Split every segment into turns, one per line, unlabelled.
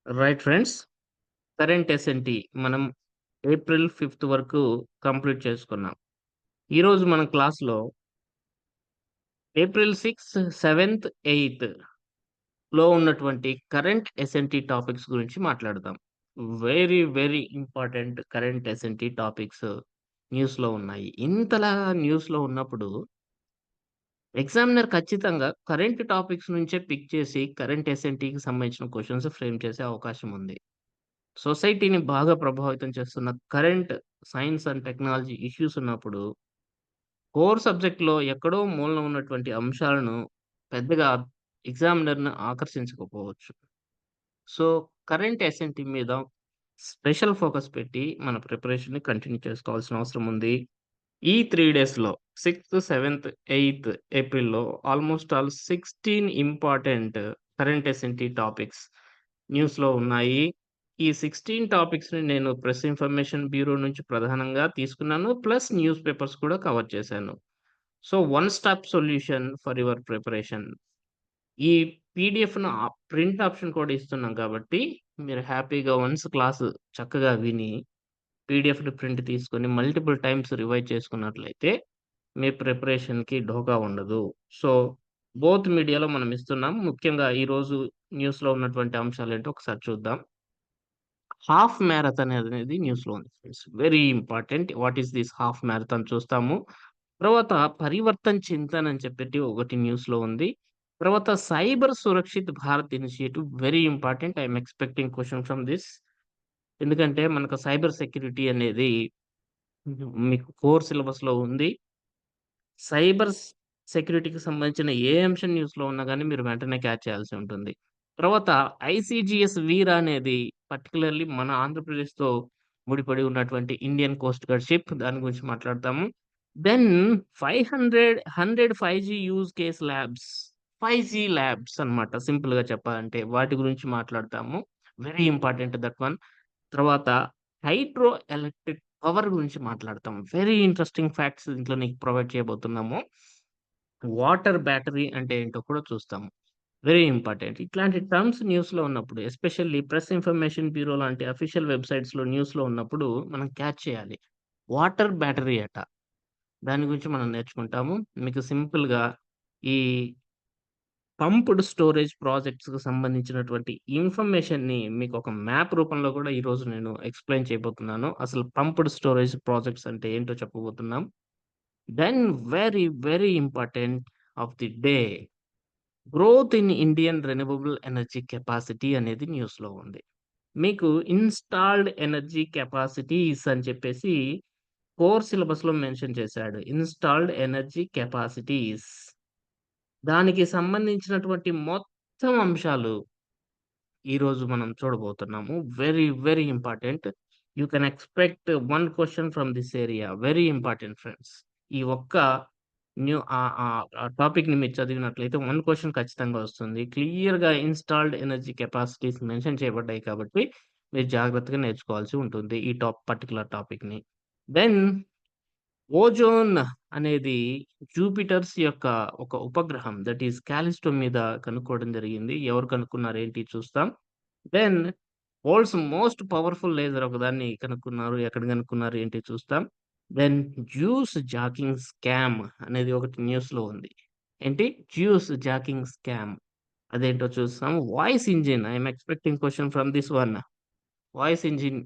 Right friends. Current SNT మనం April 5 వరకు complete చేసుకున్నాం. ఈరోజు మన క్లాస్‌లో ఏప్రిల్ 6, 7, 8 ఉన్నటువంటి కరెంట్ ఎస్ఎన్‌టి టాపిక్స్ గురించి మాట్లాడదాం. Very, very important current SNT topics న్యూస్‌లో ఉన్నాయి. ఇంతలా న్యూస్‌లో ఉన్నప్పుడు ఎగ్జామినర్ ఖచ్చితంగా కరెంట్ టాపిక్స్ నుంచే పిక్ చేసి కరెంట్ ఎస్ఎన్‌టికి సంబంధించిన క్వెషన్స్ ఫ్రేమ్ చేసే అవకాశం ఉంది. సొసైటీని బాగా ప్రభావితం చేస్తున్న current science and technology issues ఉన్నప్పుడు, కోర్ సబ్జెక్ట్‌లో ఎక్కడో మూలన ఉన్నటువంటి అంశాలను పెద్దగా ఎగ్జామినర్‌ని ఆకర్షించకపోవచ్చు. సో, కరెంట్ ఎస్ఎన్‌టి మీద స్పెషల్ ఫోకస్ పెట్టి మన ప్రిపరేషన్‌ని కంటిన్యూ చేసుకోవాల్సిన అవసరం ఉంది. ఈ 3 డేస్‌లో 6, 7, 8 ఏప్రిల్‌లో almost all 16 important current SNT topics న్యూస్‌లో ఉన్నాయి. ఈ 16 టాపిక్స్‌ని నేను ప్రెస్ ఇన్ఫర్మేషన్ బ్యూరో నుంచి ప్రధానంగా తీసుకున్నాను. ప్లస్ న్యూస్ పేపర్స్ కూడా కవర్ చేశాను. So, one stop solution for your preparation. ఈ పీడీఎఫ్‌ను ప్రింట్ ఆప్షన్ కూడా ఇస్తున్నాం కాబట్టి, మీరు హ్యాపీగా వన్స్ క్లాసు చక్కగా విని, పీడీఎఫ్‌ని ప్రింట్ తీసుకొని మల్టిపుల్ టైమ్స్ రివైజ్ చేసుకున్నట్లయితే, మీ ప్రిపరేషన్‌కి ఢోకా ఉండదు. సో, బోత్ మీడియాలో మనం ఇస్తున్నాం. ముఖ్యంగా ఈరోజు న్యూస్‌లో ఉన్నటువంటి అంశాలేంటో ఒకసారి చూద్దాం. హాఫ్ మ్యారథాన్ అనేది న్యూస్‌లో ఉంది friends. Very important. What is this half marathon చూస్తాము. తర్వాత పరివర్తన్ చింతన్ అని చెప్పేటి ఒకటి న్యూస్‌లో ఉంది. తర్వాత cyber Surakshit Bharat initiative very important. I am expecting question from this. ఎందుకంటే మనకు సైబర్ సెక్యూరిటీ అనేది మీకు కోర్ సిలబస్‌లో ఉంది. సైబర్ సెక్యూరిటీకి సంబంధించిన ఏ అంశం న్యూస్‌లో ఉన్నా గాని మీరు వెంటనే క్యాచ్ చేయాల్సి ఉంటుంది. తర్వాత ఐసీజీఎస్ వీర్ అనేది పర్టిక్యులర్‌లీ మన ఆంధ్రప్రదేశ్‌తో ముడిపడి ఉన్నటువంటి ఇండియన్ కోస్ట్ గార్డ్ షిప్ దాని గురించి మాట్లాడతాము. Then 100 five G use case labs. Five G labs అన్నమాట సింపుల్‌గా చెప్పాలంటే. వాటి గురించి మాట్లాడతాము. Very important that one. తర్వాత హైడ్రో ఎలక్ట్రిక్ పవర్ గురించి మాట్లాడతాం. వెరీ ఇంట్రెస్టింగ్ ఫ్యాక్ట్స్ దీంట్లో నీకు ప్రొవైడ్ చేయబోతున్నాము. వాటర్ బ్యాటరీ అంటే ఏంటో కూడా చూస్తాము. Very important. ఇట్లాంటి టర్మ్స్ న్యూస్‌లో ఉన్నప్పుడు ఎస్పెషల్లీ ప్రెస్ ఇన్ఫర్మేషన్ బ్యూరో లాంటి అఫీషియల్ వెబ్‌సైట్స్‌లో న్యూస్‌లో ఉన్నప్పుడు మనం క్యాచ్ చేయాలి. వాటర్ బ్యాటరీ అట. దాని గురించి మనం నేర్చుకుంటాము. మీకు సింపుల్‌గా ఈ పంప్డ్ స్టోరేజ్ ప్రాజెక్ట్స్‌కి సంబంధించినటువంటి ఇన్ఫర్మేషన్‌ని మీకొక మ్యాప్ రూపంలో కూడా ఈరోజు నేను ఎక్స్‌ప్లెయిన్ చేయబోతున్నాను. అసలు పంప్డ్ స్టోరేజ్ ప్రాజెక్ట్స్ అంటే ఏంటో చెప్పబోతున్నాం. Then very, very important of the day growth in Indian renewable energy capacity అనేది న్యూస్‌లో ఉంది. మీకు ఇన్‌స్టాల్డ్ ఎనర్జీ కెపాసిటీస్ అని చెప్పేసి కోర్ సిలబస్‌లో మెన్షన్ చేశాడు. Installed energy capacities. దానికి సంబంధించినటువంటి మొత్తం అంశాలు ఈరోజు మనం చూడబోతున్నాము. Very, very important. You can expect one question from this area. Very important friends. ఈ ఒక్క ఆ టాపిక్‌ని మీరు చదివినట్లయితే వన్ క్వెషన్ ఖచ్చితంగా వస్తుంది. క్లియర్‌గా ఇన్‌స్టాల్డ్ ఎనర్జీ కెపాసిటీస్ మెన్షన్ చేయబడ్డాయి కాబట్టి, మీరు జాగ్రత్తగా నేర్చుకోవాల్సి ఉంటుంది. ఈ పర్టిక్యులర్ టాపిక్‌ని. దెన్ ఓజోన్ అనేది జూపిటర్స్ యొక్క ఒక ఉపగ్రహం దట్ ఈస్ కాలిస్టో మీద కనుక్కోవడం జరిగింది. ఎవరు కనుక్కున్నారు ఏంటి చూస్తాం. Then world's most powerful laser ఒకదాన్ని కనుక్కున్నారు. ఎక్కడ కనుక్కున్నారు ఏంటి చూస్తాం. దెన్ జ్యూస్ జాకింగ్ స్కామ్ అనేది ఒకటి న్యూస్‌లో ఉంది. ఏంటి? జ్యూస్ జాకింగ్ స్కామ్ అదేంటో చూస్తాం. Voice engine I am expecting question from this one. Voice engine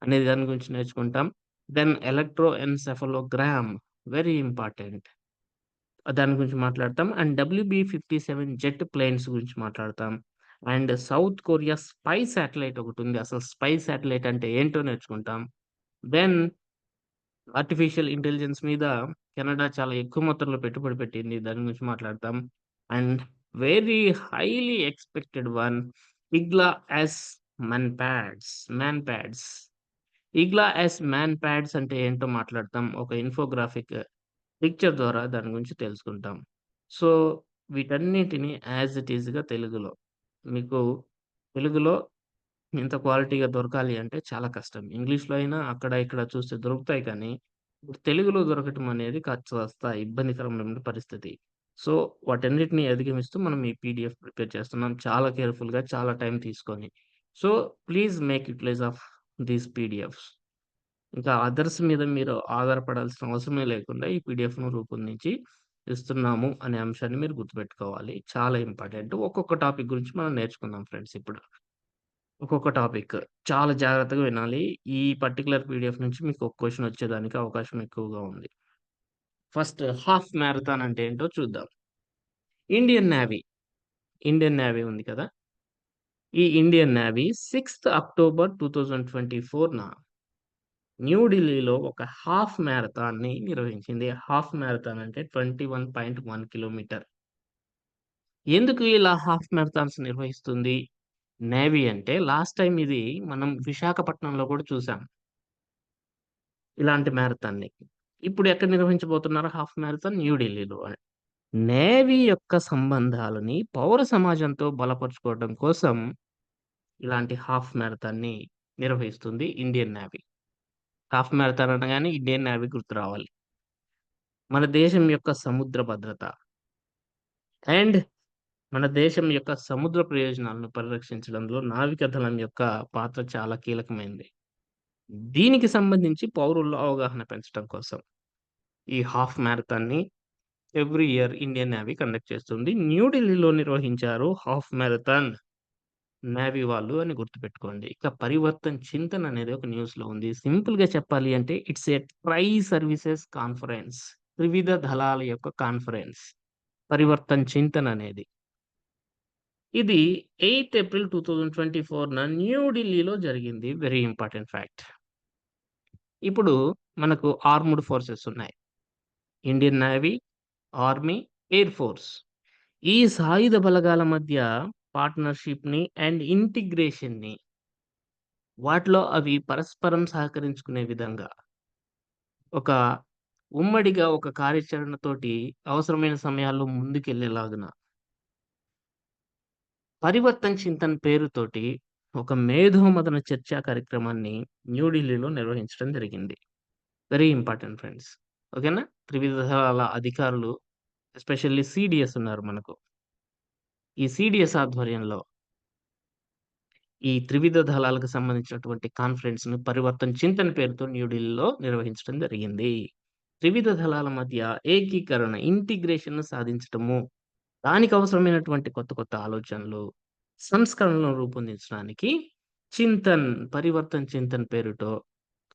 అనే దాని గురించి నేర్చుకుంటాం. Then electroencephalogram very important. దాని గురించి మాట్లాడతాం. అండ్ డబ్ల్యూబీ-57 జెట్ ప్లేన్స్ గురించి మాట్లాడతాం. And South Korea spy satellite ఒకటుంది. అసలు స్పై సాటిలైట్ అంటే ఏంటో నేర్చుకుంటాం. దెన్ ఆర్టిఫిషియల్ ఇంటెలిజెన్స్ మీద కెనడా చాలా ఎక్కువ మొత్తంలో పెట్టుబడి పెట్టింది. దాని గురించి మాట్లాడతాం. And very highly expected one Igla S MANPADS. Igla S man pods అంటే ఏంటో మాట్లాడతాం. ఒక ఇన్ఫోగ్రాఫిక్ పిక్చర్ ద్వారా దాని గురించి తెలుసుకుంటాం. సో, వీటన్నిటిని యాజ్ ఇట్ ఈజ్‌గా తెలుగులో మీకు తెలుగులో ఇంత క్వాలిటీగా దొరకాలి అంటే చాలా కష్టం. ఇంగ్లీష్‌లో అయినా అక్కడ ఇక్కడ చూస్తే దొరుకుతాయి కానీ, ఇప్పుడు తెలుగులో దొరకటం అనేది కాస్త ఇబ్బందికరమైన పరిస్థితి. సో, వాటన్నిటిని అధిగమిస్తూ మనం ఈ పీడీఎఫ్ ప్రిపేర్ చేస్తున్నాం. చాలా కేర్‌ఫుల్‌గా, చాలా టైం తీసుకొని. So, please make utilise of these PDFs. ఇంకా అదర్స్ మీద మీరు ఆధారపడాల్సిన అవసరమే లేకుండా ఈ పీడిఎఫ్‌ను రూపొందించి ఇస్తున్నాము అనే అంశాన్ని మీరు గుర్తుపెట్టుకోవాలి. చాలా ఇంపార్టెంట్. ఒక్కొక్క టాపిక్ గురించి మనం నేర్చుకుందాం ఫ్రెండ్స్ ఇప్పుడు. ఒక్కొక్క టాపిక్. చాలా జాగ్రత్తగా వినాలి. ఈ పర్టిక్యులర్ పీడిఎఫ్ నుంచి మీకు ఒక క్వెషన్ వచ్చేదానికి అవకాశం ఎక్కువగా ఉంది. ఫస్ట్ హాఫ్ మ్యారథాన్ అంటే ఏంటో చూద్దాం. ఇండియన్ నేవీ, ఇండియన్ నేవీ ఉంది కదా! ఈ ఇండియన్ నేవీ 6థ్ అక్టోబర్ 2024న న్యూఢిల్లీలో ఒక హాఫ్ మ్యారథాన్‌ని నిర్వహించింది. హాఫ్ మ్యారథాన్ అంటే 21.1 కిలోమీటర్. ఎందుకు ఇలా హాఫ్ మ్యారథాన్స్ నిర్వహిస్తుంది నేవీ అంటే, లాస్ట్ టైమ్ ఇది మనం విశాఖపట్నంలో కూడా చూసాం. ఇలాంటి మ్యారథాన్‌ని. ఇప్పుడు ఎక్కడ నిర్వహించబోతున్నారు హాఫ్ మ్యారథాన్? న్యూఢిల్లీలో. నేవీ యొక్క సంబంధాలని పౌర సమాజంతో బలపరుచుకోవడం కోసం ఇలాంటి హాఫ్ మ్యారథాన్‌ని నిర్వహిస్తుంది ఇండియన్ నేవీ. హాఫ్ మ్యారథాన్ అనగానే ఇండియన్ నేవీ గుర్తు రావాలి. మన దేశం యొక్క సముద్ర భద్రత అండ్ మన దేశం యొక్క సముద్ర ప్రయోజనాలను పరిరక్షించడంలో నావికా దళం యొక్క పాత్ర చాలా కీలకమైనది. దీనికి సంబంధించి పౌరుల్లో అవగాహన పెంచడం కోసం ఈ హాఫ్ మ్యారథాన్‌ని every year Indian Navy conduct చేస్తుంది. న్యూఢిల్లీలో నిర్వహించారు హాఫ్ మ్యారథాన్ నేవీ వాళ్ళు అని గుర్తుపెట్టుకోండి. ఇక పరివర్తన్ చింతన్ అనేది ఒక న్యూస్‌లో ఉంది. సింపుల్‌గా చెప్పాలి అంటే it's a try services conference. త్రివిధ దళాల యొక్క కాన్ఫరెన్స్. పరివర్తన్ చింతన్ అనేది. ఇది 8 ఏప్రిల్ 2024న న్యూ ఢిల్లీలో జరిగింది. Very important fact. ఇప్పుడు మనకు ఆర్మ్డ్ ఫోర్సెస్ ఉన్నాయి. Indian navy, army, air force. ఈ సాయుధ బలగాల మధ్య పార్ట్నర్‌షిప్‌ని అండ్ ఇంటిగ్రేషన్‌ని వాటిలో అవి పరస్పరం సహకరించుకునే విధంగా ఒక ఉమ్మడిగా ఒక కార్యాచరణతోటి అవసరమైన సమయాల్లో ముందుకెళ్ళేలాగున పరివర్తన్ చింతన్ పేరుతోటి ఒక మేధోమథన చర్చా కార్యక్రమాన్ని న్యూఢిల్లీలో నిర్వహించడం జరిగింది. Very important friends. ఓకేనా? త్రివిధ దళాల అధికారులు ఎస్పెషల్లీ సీడీఎస్ ఉన్నారు మనకు. ఈ సీడీఎస్ ఆధ్వర్యంలో ఈ త్రివిధ దళాలకు సంబంధించినటువంటి కాన్ఫరెన్స్‌ని పరివర్తన్ చింతన్ పేరుతో న్యూఢిల్లీలో నిర్వహించడం జరిగింది. త్రివిధ దళాల మధ్య ఏకీకరణ, ఇంటిగ్రేషన్‌ను సాధించటము, దానికి అవసరమైనటువంటి కొత్త కొత్త ఆలోచనలు, సంస్కరణలను రూపొందించడానికి చింతన్, పరివర్తన్ చింతన్ పేరుతో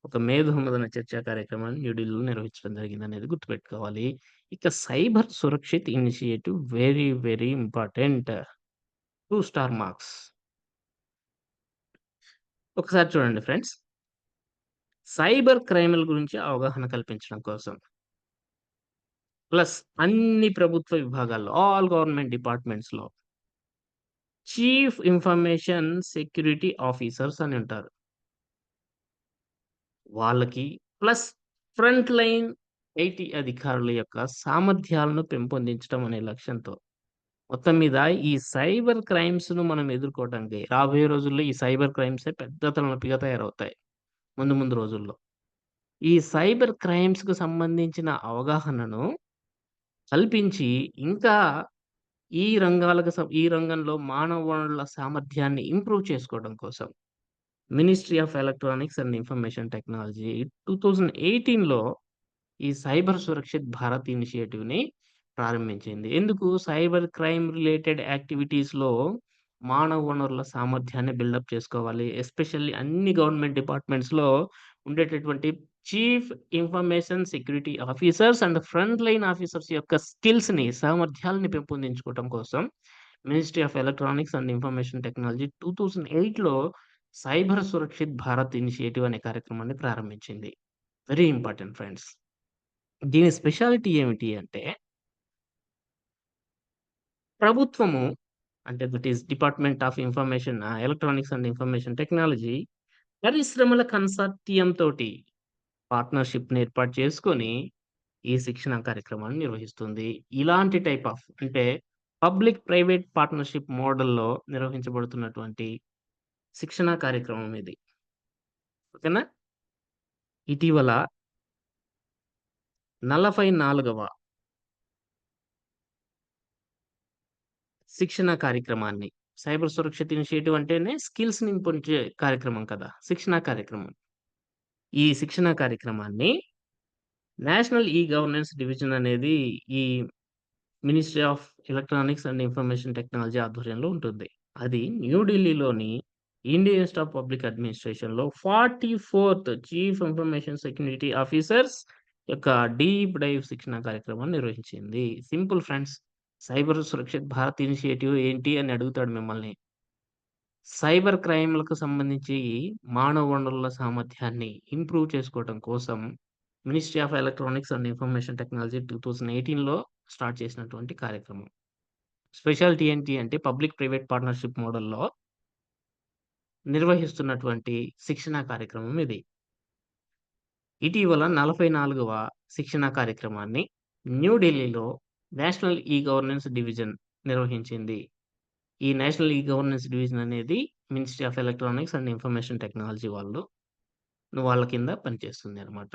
ఒక మేధోమథన చర్చా కార్యక్రమాన్ని న్యూఢిల్లీలో నిర్వహించడం జరిగిందనేది గుర్తుపెట్టుకోవాలి. ఇక cyber Surakshit initiative very, very important. 2 star marks. ఒకసారి చూడండి ఫ్రెండ్స్. సైబర్ క్రైమ్‌ల గురించి అవగాహన కల్పించడం కోసం. ప్లస్ అన్ని ప్రభుత్వ విభాగాల్లో ఆల్ గవర్నమెంట్ డిపార్ట్‌మెంట్స్‌లో చీఫ్ ఇన్ఫర్మేషన్ సెక్యూరిటీ ఆఫీసర్స్ అని ఉంటారు. వాళ్ళకి ప్లస్ ఫ్రంట్ లైన్ ఐటీ అధికారుల యొక్క సామర్థ్యాలను పెంపొందించడం అనే లక్ష్యంతో మొత్తం మీద ఈ సైబర్ క్రైమ్స్‌ను మనం ఎదుర్కోవటానికి రాబోయే రోజుల్లో ఈ సైబర్ క్రైమ్సే పెద్ద తలనొప్పిగా తయారవుతాయి ముందు ముందు రోజుల్లో. ఈ సైబర్ క్రైమ్స్‌కు సంబంధించిన అవగాహనను కల్పించి, ఇంకా ఈ రంగంలో మానవ వనరుల సామర్థ్యాన్ని ఇంప్రూవ్ చేసుకోవడం కోసం ministry of electronics and information technology 2018లో ఈ సైబర్ సురక్షిత్ భారత్ ఇనిషియేటివ్‌ని ప్రారంభించింది. ఎందుకు? సైబర్ క్రైమ్ రిలేటెడ్ యాక్టివిటీస్‌లో మానవ వనరుల సామర్థ్యాన్ని బిల్డప్ చేసుకోవాలి. ఎస్పెషల్లీ అన్ని గవర్నమెంట్ డిపార్ట్‌మెంట్స్‌లో ఉండేటటువంటి chief information security officers and front line officers యొక్క స్కిల్స్‌ని, సామర్థ్యాలని పెంపొందించుకోవటం కోసం ministry of electronics and information technology 2008లో సైబర్ సురక్షిత్ భారత్ ఇనిషియేటివ్ అనే కార్యక్రమాన్ని ప్రారంభించింది. Very important friends. దీని స్పెషాలిటీ ఏమిటి అంటే, ప్రభుత్వము అంటే that is department of information electronics and information technology పరిశ్రమల కన్సార్టియం తోటి పార్ట్నర్‌షిప్‌ని ఏర్పాటు చేసుకొని, ఈ శిక్షణా కార్యక్రమాన్ని నిర్వహిస్తుంది. ఇలాంటి టైప్ ఆఫ్ అంటే పబ్లిక్ ప్రైవేట్ పార్ట్నర్‌షిప్ మోడల్‌లో నిర్వహించబడుతున్నటువంటి శిక్షణా కార్యక్రమం ఇది. ఓకేనా? ఇటీవల 44వ శిక్షణా కార్యక్రమాన్ని సైబర్ సురక్షిత ఇనిషియేటివ్ అంటేనే స్కిల్స్‌ని ఇంపొంచే కార్యక్రమం కదా! శిక్షణా కార్యక్రమం. ఈ శిక్షణా కార్యక్రమాన్ని నేషనల్ గవర్నెన్స్ డివిజన్ అనేది ఈ ministry of electronics and information technology ఆధ్వర్యంలో ఉంటుంది. అది న్యూఢిల్లీలోని ఇండియన్ ఇన్స్టిట్యూట్ ఆఫ్ పబ్లిక్ అడ్మినిస్ట్రేషన్‌లో 44థ్ చీఫ్ ఇన్ఫర్మేషన్ సెక్యూరిటీ ఆఫీసర్స్ యొక్క డీప్ డైవ్ శిక్షణా కార్యక్రమాన్ని నిర్వహించింది. Simple friends. Cyber Surakshit Bharat initiative ఏంటి అని అడుగుతాడు మిమ్మల్ని. సైబర్ క్రైమ్‌లకు సంబంధించి మానవ వనరుల సామర్థ్యాన్ని ఇంప్రూవ్ చేసుకోవటం కోసం ministry of electronics and information technology 2018లో స్టార్ట్ చేసినటువంటి కార్యక్రమం. స్పెషాలిటీ ఏంటి అంటే పబ్లిక్ ప్రైవేట్ పార్ట్నర్‌షిప్ మోడల్‌లో నిర్వహిస్తున్నటువంటి శిక్షణా కార్యక్రమం ఇది. ఇటీవల 44వ శిక్షణా కార్యక్రమాన్ని న్యూఢిల్లీలో నేషనల్ గవర్నెన్స్ డివిజన్ నిర్వహించింది. ఈ నేషనల్ గవర్నెన్స్ డివిజన్ అనేది ministry of electronics and information technology వాళ్ళ కింద పనిచేస్తుంది అన్నమాట.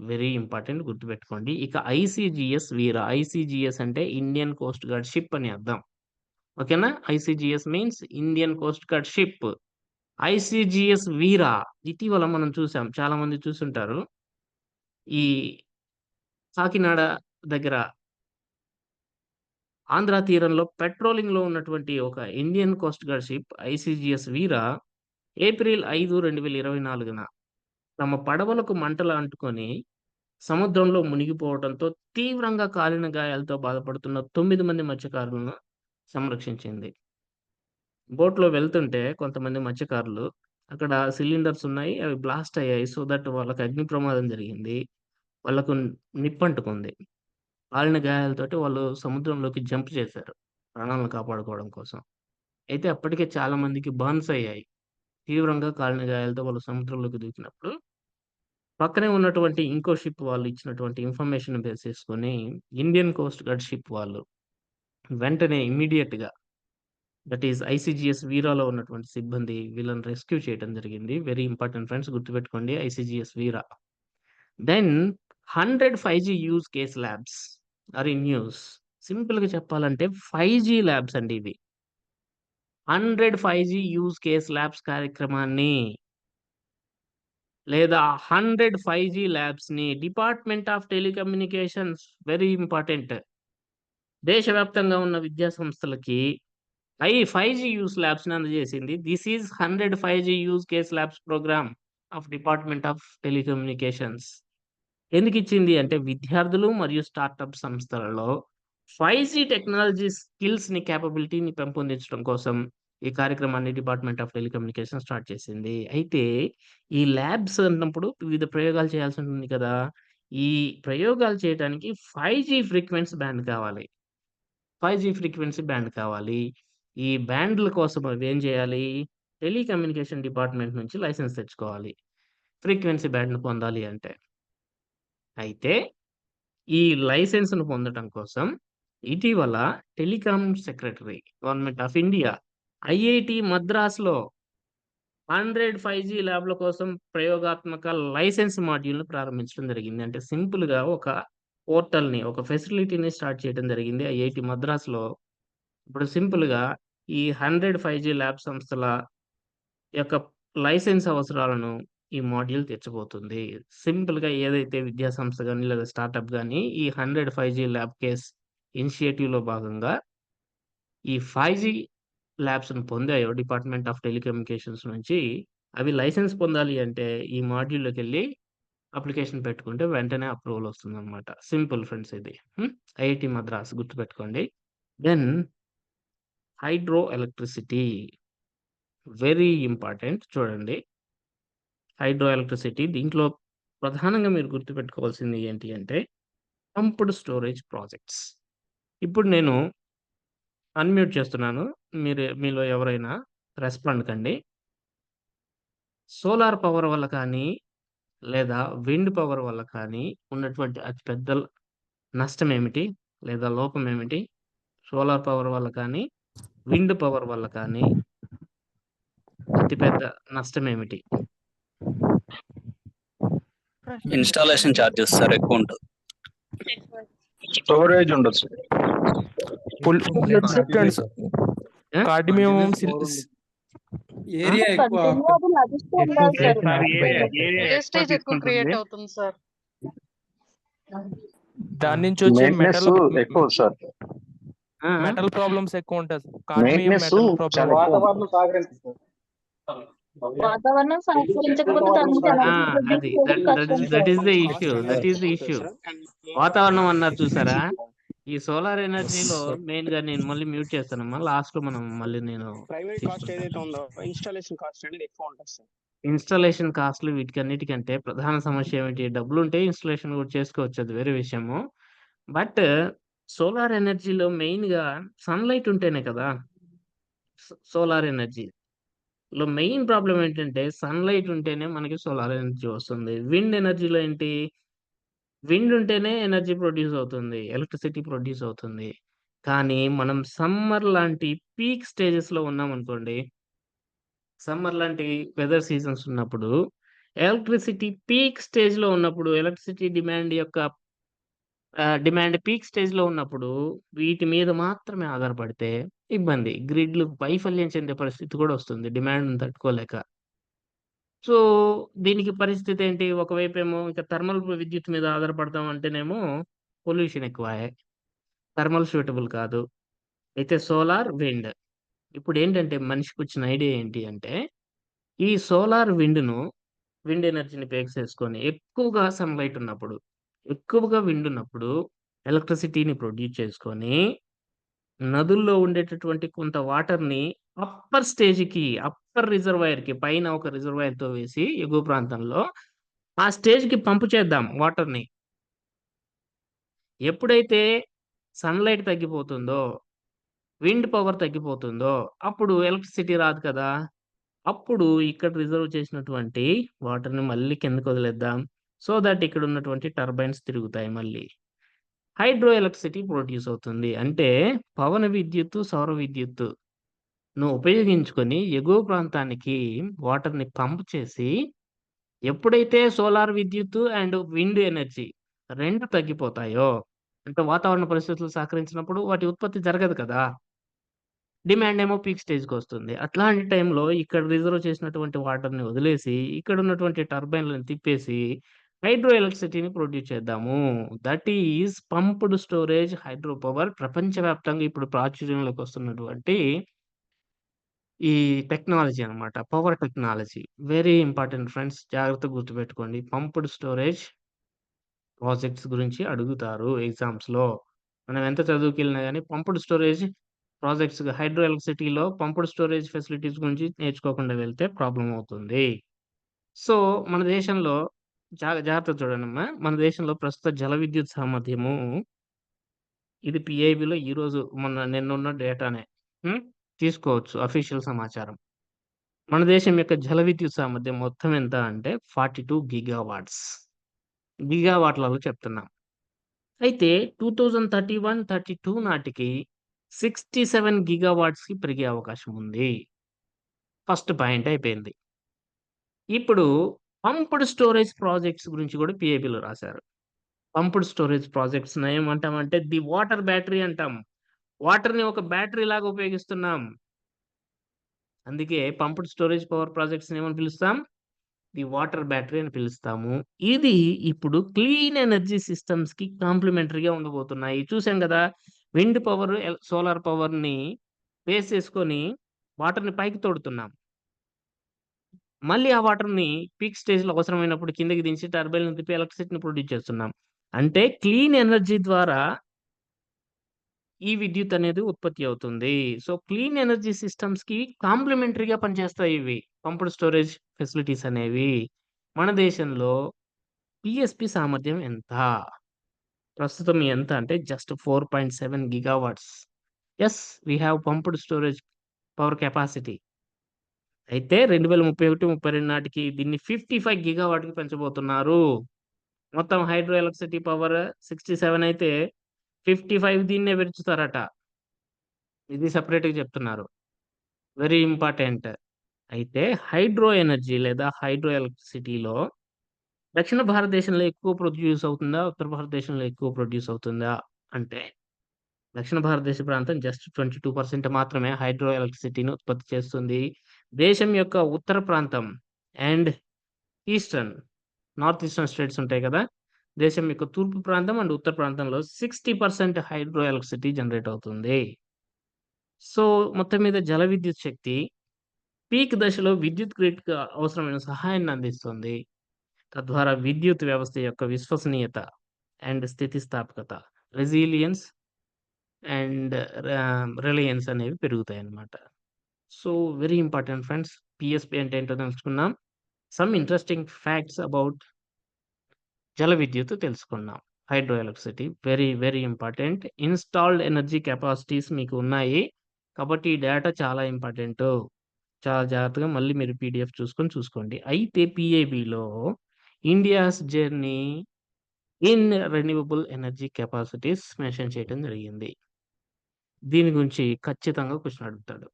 వెరీ ఇంపార్టెంట్ గుర్తుపెట్టుకోండి. ఇక ఐసీజీఎస్ వీరా. ఐసీజీఎస్ అంటే ఇండియన్ కోస్ట్ గార్డ్ షిప్ అని అర్థం. ఓకేనా? ICGS means Indian coast guard ship. ICGS Veera ఇటీవల మనం చూసాం. చాలా మంది చూసుంటారు. ఈ కాకినాడ దగ్గర ఆంధ్ర తీరంలో పెట్రోలింగ్‌లో ఉన్నటువంటి ఒక Indian coast guard ship ICGS Veera April 5, 2024న తమ పడవలకు మంటలు అంటుకొని సముద్రంలో మునిగిపోవడంతో తీవ్రంగా కాలిన గాయాలతో బాధపడుతున్న 9 మంది మత్స్యకారులను సంరక్షించింది. బోట్‌లో వెళ్తుంటే కొంతమంది మత్స్యకారులు అక్కడ సిలిండర్స్ ఉన్నాయి. అవి బ్లాస్ట్ అయ్యాయి. సో దట్ వాళ్ళకి అగ్ని ప్రమాదం జరిగింది. వాళ్ళకు నిప్పంటుకుంది. కాలిన గాయాలతోటి వాళ్ళు సముద్రంలోకి జంప్ చేశారు. ప్రాణాలను కాపాడుకోవడం కోసం. అయితే అప్పటికే చాలా మందికి బర్న్స్ అయ్యాయి. తీవ్రంగా కాలిన గాయాలతో వాళ్ళు సముద్రంలోకి దూకినప్పుడు పక్కనే ఉన్నటువంటి ఇంకో షిప్ వాళ్ళు ఇచ్చినటువంటి ఇన్ఫర్మేషన్ బేస్ చేసుకొని ఇండియన్ కోస్ట్ గార్డ్ షిప్ వాళ్ళు వెంటనే ఇమ్మీడియేట్‌గా దట్ ఈస్ ఐసీజీఎస్ వీరాలో ఉన్నటువంటి సిబ్బంది వీళ్ళని రెస్క్యూ చేయడం జరిగింది. వెరీ ఇంపార్టెంట్ ఫ్రెండ్స్ గుర్తుపెట్టుకోండి ICGS Veera. Then 100 5G use case labs are in use. సింపుల్‌గా చెప్పాలంటే 5G ల్యాబ్స్ అండి ఇవి. 100 5G యూజ్ కేస్ ల్యాబ్స్ కార్యక్రమాన్ని లేదా 100 5G ల్యాబ్స్‌ని department of telecommunications very important. దేశవ్యాప్తంగా ఉన్న విద్యా సంస్థలకి 5G యూజ్ ల్యాబ్స్‌ని అందజేసింది. This is 100 5G use case labs programme of department of telecommunications. ఎందుకిచ్చింది అంటే విద్యార్థులు మరియు స్టార్టప్ సంస్థలలో 5G టెక్నాలజీ స్కిల్స్‌ని, కేపబిలిటీని పెంపొందించడం కోసం ఈ కార్యక్రమాన్ని డిపార్ట్‌మెంట్ ఆఫ్ టెలికమ్యూనికేషన్ స్టార్ట్ చేసింది. అయితే ఈ ల్యాబ్స్ అన్నప్పుడు వివిధ ప్రయోగాలు చేయాల్సి ఉంటుంది కదా! ఈ ప్రయోగాలు చేయటానికి 5G ఫ్రీక్వెన్సీ బ్యాండ్ కావాలి. 5G ఫ్రీక్వెన్సీ బ్యాండ్ కావాలి. ఈ బ్యాండ్‌ల కోసం అవేం చేయాలి? టెలికమ్యూనికేషన్ డిపార్ట్‌మెంట్ నుంచి లైసెన్స్ తెచ్చుకోవాలి. ఫ్రీక్వెన్సీ బ్యాండ్‌ని పొందాలి అంటే. అయితే ఈ లైసెన్స్‌ను పొందటం కోసం ఇటీవల telecom secretary government of India IIT మద్రాస్‌లో 100 5G ల్యాబ్‌ల కోసం ప్రయోగాత్మక లైసెన్స్ మాడ్యూల్‌ని ప్రారంభించడం జరిగింది. అంటే సింపుల్‌గా ఒక పోర్టల్‌ని, ఒక ఫెసిలిటీని స్టార్ట్ చేయడం జరిగింది ఐఐటీ మద్రాస్‌లో. ఇప్పుడు సింపుల్‌గా ఈ 100 5G ల్యాబ్ సంస్థల యొక్క లైసెన్స్ అవసరాలను ఈ మాడ్యూల్ తీర్చబోతుంది. సింపుల్‌గా ఏదైతే విద్యా సంస్థ గాని, లేదా స్టార్టప్ గాని ఈ 100 5G ల్యాబ్ కేస్ ఇనిషియేటివ్‌లో భాగంగా ఈ 5G ల్యాబ్స్‌ని పొందాయో డిపార్ట్‌మెంట్ ఆఫ్ టెలికమ్యూనికేషన్స్ నుంచి అవి లైసెన్స్ పొందాలి అంటే ఈ మాడ్యూల్‌లోకెళ్ళి అప్లికేషన్ పెట్టుకుంటే వెంటనే అప్రూవల్ వస్తుందన్నమాట. సింపుల్ ఫ్రెండ్స్ ఇది. ఐఐటీ మద్రాస్ గుర్తుపెట్టుకోండి. Then hydro electricity very important చూడండి. హైడ్రో ఎలక్ట్రిసిటీ దీంట్లో ప్రధానంగా మీరు గుర్తుపెట్టుకోవాల్సింది ఏంటి అంటే పంప్డ్ స్టోరేజ్ ప్రాజెక్ట్స్. ఇప్పుడు నేను అన్‌మ్యూట్ చేస్తున్నాను. మీలో ఎవరైనా రెస్పాండ్ కండి. సోలార్ పవర్ వల్ల కానీ, లేదా విండ్ పవర్ వల్ల కానీ ఉన్నటువంటి అతి పెద్ద నష్టం ఏమిటి? లేదా లోపం ఏమిటి? సోలార్ పవర్ వల్ల కానీ, విండ్ పవర్ వల్ల కానీ అతి పెద్ద నష్టం ఏమిటి?
ఇన్‌స్టాలేషన్ చార్జెస్ సార్ ఎక్కువుంటది.
స్టోరేజ్ ఉండొచ్చు.
సెకండ్స్
ఆ?
కార్డిమియం
ఏరియా ఎక్కువ
కంటిన్యూ అది లభిస్తూ
ఎక్కువ
ఉండాలి సార్.
సార్ ఏరియా
వేస్టేజ్ ఎక్కువ క్రియేట్ అవుతుంది సార్.
దాని నుంచి వచ్చే
మెయింటెనెన్స్ ఎక్కువ సార్.
మెటల్ ప్రాబ్లమ్స్ ఎక్కువ ఉంటాయి. కార్డిమియం
మెయింటెనెన్స్
మెటల్ ప్రాబ్లమ్
చాలా ఎక్కువ.
వాతావరణం సహకరించదు సార్.
వాతావరణం సహకరించకపోతే దాని నుంచి ఎనర్జీ
అది
ప్రొడ్యూస్ చేయడం కష్టం
that
sir.
Is the issue. That is the issue. వాతావరణం అన్నారు చూసారా, ఈ సోలార్ ఎనర్జీలో మెయిన్ గా నేను మళ్ళీ మ్యూట్ చేస్తానమ్మా. లాస్ట్ లో మనం మళ్ళీ నేను
ప్రైమరీ కాస్ట్ ఏదైతే ఉందో ఇన్స్టాలేషన్ కాస్ట్ అనేది ఎక్కువ ఉంటుంది సార్.
ఇన్స్టాలేషన్ కాస్ట్లు వీటికన్నిటికంటే ప్రధాన సమస్య ఏమిటి? డబ్బులు ఉంటే ఇన్స్టాలేషన్ కూడా చేసుకోవచ్చు, అది వేరే విషయము. బట్ సోలార్ ఎనర్జీలో మెయిన్ గా సన్లైట్ ఉంటేనే కదా. సోలార్ ఎనర్జీలో మెయిన్ ప్రాబ్లం ఏంటంటే సన్లైట్ ఉంటేనే మనకి సోలార్ ఎనర్జీ వస్తుంది. విండ్ ఎనర్జీలో ఏంటి? విండ్ ఉంటేనే ఎనర్జీ ప్రొడ్యూస్ అవుతుంది, ఎలక్ట్రిసిటీ ప్రొడ్యూస్ అవుతుంది. కానీ మనం సమ్మర్ లాంటి పీక్ స్టేజెస్ లో ఉన్నాం అనుకోండి, సమ్మర్ లాంటి వెదర్ సీజన్స్ ఉన్నప్పుడు, ఎలక్ట్రిసిటీ పీక్ స్టేజ్ లో ఉన్నప్పుడు, ఎలక్ట్రిసిటీ డిమాండ్ పీక్ స్టేజ్ లో ఉన్నప్పుడు వీటి మీద మాత్రమే ఆధారపడితే ఇబ్బంది. గ్రిడ్లు వైఫల్యం చెందే పరిస్థితి కూడా వస్తుంది డిమాండ్ తట్టుకోలేక. సో దీనికి పరిస్థితి ఏంటి? ఒకవైపు ఏమో ఇంకా థర్మల్ విద్యుత్ మీద ఆధారపడతాం అంటేనేమో పొల్యూషన్ ఎక్కువ, థర్మల్ సూటబుల్ కాదు. అయితే సోలార్, విండ్. ఇప్పుడు ఏంటంటే మనిషికి వచ్చిన ఐడియా ఏంటి అంటే, ఈ సోలార్ విండ్ ఎనర్జీని బేస్ చేసుకొని ఎక్కువగా సన్లైట్ ఉన్నప్పుడు, ఎక్కువగా విండ్ ఉన్నప్పుడు ఎలక్ట్రిసిటీని ప్రొడ్యూస్ చేసుకొని నదుల్లో ఉండేటటువంటి కొంత వాటర్ని అప్పర్ రిజర్వాయర్ కి, పైన ఒక రిజర్వాయర్ తో వేసి ఎగువ ప్రాంతంలో ఆ స్టేజ్ కి పంపు చేద్దాం వాటర్ని. ఎప్పుడైతే సన్లైట్ తగ్గిపోతుందో, విండ్ పవర్ తగ్గిపోతుందో అప్పుడు ఎలక్ట్రిసిటీ రాదు కదా. అప్పుడు ఇక్కడ రిజర్వ్ చేసినటువంటి వాటర్ని మళ్ళీ కిందకు వదిలేద్దాం. సో దట్ ఇక్కడ ఉన్నటువంటి టర్బైన్స్ తిరుగుతాయి, మళ్ళీ హైడ్రో ఎలక్ట్రిసిటీ ప్రొడ్యూస్ అవుతుంది. అంటే పవన విద్యుత్తు, సౌర విద్యుత్తు ఉపయోగించుకొని ఎగువ ప్రాంతానికి వాటర్ని పంప్ చేసి, ఎప్పుడైతే సోలార్ విద్యుత్తు అండ్ విండ్ ఎనర్జీ రెండు తగ్గిపోతాయో, అంటే వాతావరణ పరిస్థితులు సహకరించినప్పుడు వాటి ఉత్పత్తి జరగదు కదా, డిమాండ్ ఏమో పీక్ స్టేజ్కి వస్తుంది. అట్లాంటి టైంలో ఇక్కడ రిజర్వ్ చేసినటువంటి వాటర్ని వదిలేసి ఇక్కడ ఉన్నటువంటి టర్బైన్లను తిప్పేసి హైడ్రో ఎలక్ట్రిసిటీని ప్రొడ్యూస్ చేద్దాము. That is pumped storage hydro power. ప్రపంచవ్యాప్తంగా ఇప్పుడు ప్రాచుర్యంలోకి వస్తున్నటువంటి ఈ టెక్నాలజీ అన్నమాట, power technology. Very important friends, జాగ్రత్తగా గుర్తుపెట్టుకోండి. పంప్డ్ స్టోరేజ్ ప్రాజెక్ట్స్ గురించి అడుగుతారు ఎగ్జామ్స్ లో. మనం ఎంత చదువుకెళ్ళినా కానీ పంప్డ్ స్టోరేజ్ ప్రాజెక్ట్స్, హైడ్రో ఎలక్ట్రిసిటీలో పంప్డ్ స్టోరేజ్ ఫెసిలిటీస్ గురించి నేర్చుకోకుండా వెళ్తే ప్రాబ్లం అవుతుంది. సో మన దేశంలో జాగ్రత్త చూడండమ్మా, మన దేశంలో ప్రస్తుత జల విద్యుత్ సామర్థ్యము, ఇది పిఐబిలో ఈ రోజు నిన్నున్న డేటానే తీసుకోవచ్చు, అఫీషియల్ సమాచారం. మన దేశం యొక్క జల విద్యుత్ సామర్థ్యం మొత్తం ఎంత అంటే 42 గిగావాట్స్. గిగావాట్లలో చెప్తున్నాం. అయితే 2031-32 నాటికి 67 గిగావాట్స్ కి పెరిగే అవకాశం ఉంది. ఫస్ట్ పాయింట్ అయిపోయింది. ఇప్పుడు పంప్డ్ స్టోరేజ్ ప్రాజెక్ట్స్ గురించి కూడా పిఐబిలో రాశారు. పంప్డ్ స్టోరేజ్ ప్రాజెక్ట్స్ ఏమంటామంటే ది వాటర్ బ్యాటరీ అంటాం. వాటర్ ని ఒక బ్యాటరీ లాగా ఉపయోగిస్తున్నాం. అందుకే పంప్డ్ స్టోరేజ్ పవర్ ప్రాజెక్ట్స్ ఏమని పిలుస్తాం? ది వాటర్ బ్యాటరీ అని పిలుస్తాము. ఇది ఇప్పుడు క్లీన్ ఎనర్జీ సిస్టమ్స్ కి కాంప్లిమెంటరీగా ఉండబోతున్నాయి. చూసాం కదా, విండ్ పవర్, సోలార్ పవర్ ని బేస్ చేసుకొని వాటర్ ని పైకి తోడుతున్నాం. మళ్ళీ ఆ వాటర్ ని పీక్ స్టేజ్ లో అవసరమైనప్పుడు కిందకి దించి టర్బైన్ తిప్పి ఎలక్ట్రిసిటీని ప్రొడ్యూస్ చేస్తున్నాం. అంటే క్లీన్ ఎనర్జీ ద్వారా ఈ విద్యుత్ అనేది ఉత్పత్తి అవుతుంది. సో క్లీన్ ఎనర్జీ సిస్టమ్స్ కి కాంప్లిమెంటరీగా పనిచేస్తాయి ఇవి పంప్డ్ స్టోరేజ్ ఫెసిలిటీస్ అనేవి. మన దేశంలో పిఎస్పి సామర్థ్యం ఎంత? ప్రస్తుతం ఎంత అంటే just 4.7 gigawatts. Yes, we have pumped storage power capacity. అయితే 2031-32 నాటికి దీన్ని 55 గిగావాట్ కి పెంచబోతున్నారు. మొత్తం హైడ్రో ఎలక్ట్రిసిటీ పవర్ 67 అయితే 55 దీన్నే పెంచుతారట. ఇది సెపరేట్ గా చెప్తున్నారు, వెరీ ఇంపార్టెంట్. అయితే హైడ్రో ఎనర్జీ లేదా హైడ్రో ఎలక్ట్రిసిటీలో దక్షిణ భారతదేశంలో ఎక్కువ ప్రొడ్యూస్ అవుతుందా, ఉత్తర భారతదేశంలో ఎక్కువ ప్రొడ్యూస్ అవుతుందా అంటే దక్షిణ భారతదేశ ప్రాంతం జస్ట్ 22% మాత్రమే హైడ్రో ఎలక్ట్రిసిటీని ఉత్పత్తి చేస్తుంది. దేశం యొక్క ఉత్తర ప్రాంతం and eastern, north eastern states ఉంటాయి కదా! దేశం యొక్క తూర్పు ప్రాంతం అండ్ ఉత్తర ప్రాంతంలో 60% హైడ్రో ఎలక్ట్రిసిటీ జనరేట్ అవుతుంది. సో, మొత్తం మీద జల విద్యుత్ శక్తి పీక్ దశలో విద్యుత్ గ్రిడ్‌కి అవసరమైన సహాయాన్ని అందిస్తుంది. తద్వారా విద్యుత్ వ్యవస్థ యొక్క విశ్వసనీయత అండ్ స్థితిస్థాపకత, రెసిలియన్స్ అండ్ రిలయన్స్ అనేవి పెరుగుతాయన్నమాట. So, very important friends. PSP అంటే ఏంటో తెలుసుకున్నాం. సమ్ ఇంట్రెస్టింగ్ ఫ్యాక్ట్స్ అబౌట్ జల విద్యుత్ తెలుసుకున్నాం. Hydro electricity very, very important. Installed energy capacities మీకు ఉన్నాయి. కాబట్టి ఈ డేటా చాలా ఇంపార్టెంటు. చాలా జాగ్రత్తగా మళ్ళీ మీరు పీడీఎఫ్ చూసుకోండి. అయితే పీఏబీలో India's journey in renewable energy capacities mention చేయడం జరిగింది. దీని గురించి ఖచ్చితంగా క్వెషన్ అడుగుతాడు.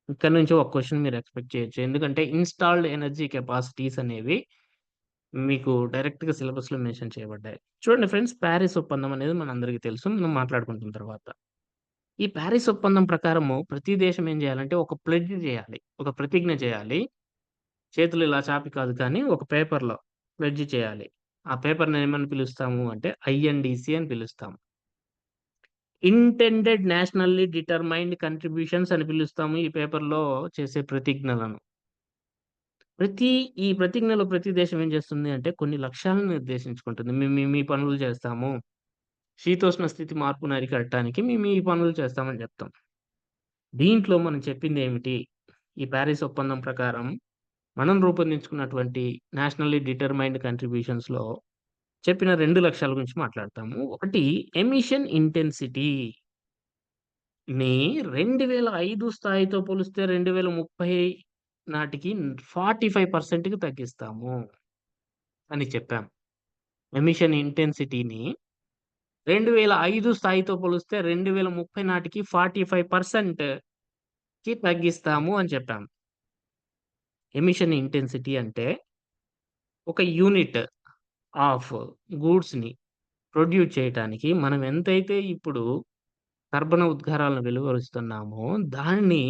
ఇక్కడ నుంచి ఒక క్వెషన్ మీరు ఎక్స్‌పెక్ట్ చేయొచ్చు. ఎందుకంటే ఇన్‌స్టాల్డ్ ఎనర్జీ కెపాసిటీస్ అనేవి మీకు డైరెక్ట్‌గా సిలబస్‌లో మెన్షన్ చేయబడ్డాయి. చూడండి ఫ్రెండ్స్, పారిస్ ఒప్పందం అనేది మనందరికీ తెలుసు. మనం మాట్లాడుకుంటున్న తర్వాత. ఈ పారిస్ ఒప్పందం ప్రకారము ప్రతి దేశం ఏం చేయాలంటే ఒక ప్లెడ్జ్ చేయాలి. ఒక ప్రతిజ్ఞ చేయాలి. చేతులు ఇలా చాపి కాదు కానీ ఒక పేపర్‌లో ప్లెడ్జ్ చేయాలి. ఆ పేపర్‌ని ఏమని పిలుస్తాము అంటే ఐఎన్‌డీసీ అని పిలుస్తాం. ఇంటెండెడ్ నేషనల్లీ డిటర్మైన్డ్ కంట్రిబ్యూషన్స్ అని పిలుస్తాము ఈ పేపర్‌లో చేసే ప్రతిజ్ఞలను. ఈ ప్రతిజ్ఞలో ప్రతి దేశం ఏం చేస్తుంది అంటే కొన్ని లక్ష్యాలను నిర్దేశించుకుంటుంది. మేము మీ పనులు చేస్తాము. శీతోష్ణ స్థితి మార్పును అరికట్టడానికి మేము ఈ పనులు చేస్తామని చెప్తాం. దీంట్లో మనం చెప్పిందేమిటి? ఈ పారిస్ ఒప్పందం ప్రకారం మనం రూపొందించుకున్నటువంటి నేషనల్లీ డిటర్మైన్డ్ కంట్రిబ్యూషన్స్‌లో చెప్పిన 2 లక్ష్యాల గురించి మాట్లాడతాము. ఒకటి ఎమిషన్ ఇంటెన్సిటీని 2005 స్థాయితో పోలిస్తే 2030 నాటికి 45%కి తగ్గిస్తాము అని చెప్పాం. ఎమిషన్ ఇంటెన్సిటీని 2005 స్థాయితో పోలిస్తే 2030 నాటికి 45%కి తగ్గిస్తాము అని చెప్పాం. ఎమిషన్ ఇంటెన్సిటీ అంటే ఒక యూనిట్ ఆఫ్ గూడ్స్‌ని ప్రొడ్యూస్ చేయటానికి మనం ఎంతైతే ఇప్పుడు కర్బన ఉద్గారాలను వెలువరుస్తున్నామో దాన్ని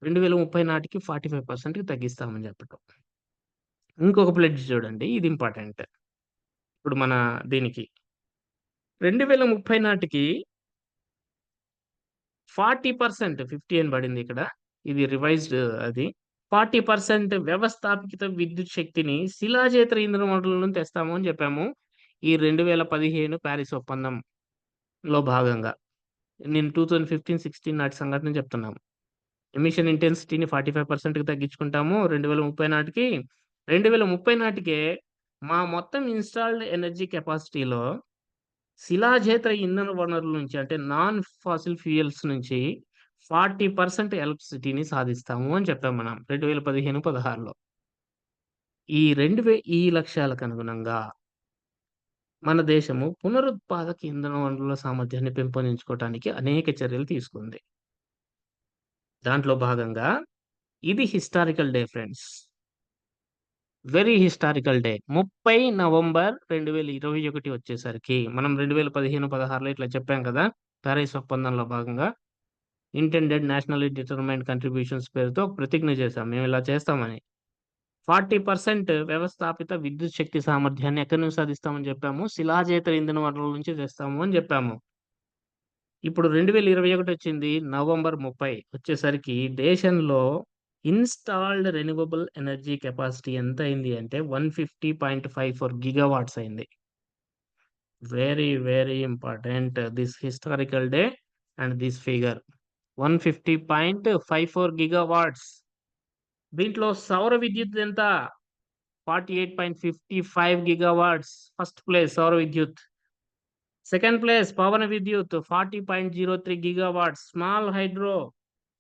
2030 నాటికి 45%కి తగ్గిస్తామని చెప్పటం. ఇంకొక ప్లెడ్జ్ చూడండి, ఇది ఇంపార్టెంట్. ఇప్పుడు మన దీనికి 2030 నాటికి 40% 50 అని పడింది ఇక్కడ. ఇది రివైజ్డ్ అది. 40% వ్యవస్థాపిత విద్యుత్ శక్తిని శిలాజేతర ఇంధన వనరుల నుంచి తెస్తాము అని చెప్పాము. ఈ 2015 పారిస్ ఒప్పందంలో భాగంగా. నేను 2015, 16 నాటి సంఘటన చెప్తున్నాము. ఎమిషన్ ఇంటెన్సిటీని 45%కి తగ్గించుకుంటాము 2030 నాటికి. 2030 నాటికే మా మొత్తం ఇన్‌స్టాల్డ్ ఎనర్జీ కెపాసిటీలో శిలాజేతర ఇంధన వనరుల నుంచి అంటే నాన్ ఫాసిల్ ఫ్యూయల్స్ నుంచి 40% ఎలక్ట్రిసిటీని సాధిస్తాము అని చెప్పాం మనం 2015, 16లో. ఈ లక్ష్యాలకు అనుగుణంగా మన దేశము పునరుత్పాదక ఇంధన వనరుల సామర్థ్యాన్ని పెంపొందించుకోవటానికి అనేక చర్యలు తీసుకుంది. దాంట్లో భాగంగా ఇది historical day friends. Very historical day. 30 November 2021 వచ్చేసరికి మనం 2015, 16లో ఇట్లా చెప్పాం కదా! పారిస్ ఒప్పందంలో భాగంగా ఇంటెండెడ్ నేషనల్లీ డిటర్మైన్డ్ కంట్రిబ్యూషన్స్ పేరుతో ఒక ప్రతిజ్ఞ చేశాం. మేము ఇలా చేస్తామని. 40% వ్యవస్థాపిత విద్యుత్ శక్తి సామర్థ్యాన్ని ఎక్కడి నుంచి సాధిస్తామని చెప్పాము? శిలాజేతర ఇంధన వనరుల నుంచి తెస్తాము అని చెప్పాము. ఇప్పుడు 2021 వచ్చింది. నవంబర్ 30 వచ్చేసరికి దేశంలో ఇన్‌స్టాల్డ్ రెన్యూవబుల్ ఎనర్జీ కెపాసిటీ ఎంత అయింది అంటే 150.54 గిగావాట్స్ అయింది. Very, very important this historical day and this figure 150.54 gigawatts. దీంట్లో సౌర విద్యుత్ ఎంత? 48.55 గిగావాట్స్. ఫస్ట్ ప్లేస్ సౌర విద్యుత్. సెకండ్ ప్లేస్ పవన విద్యుత్ 40.03 gigawatts. Small hydro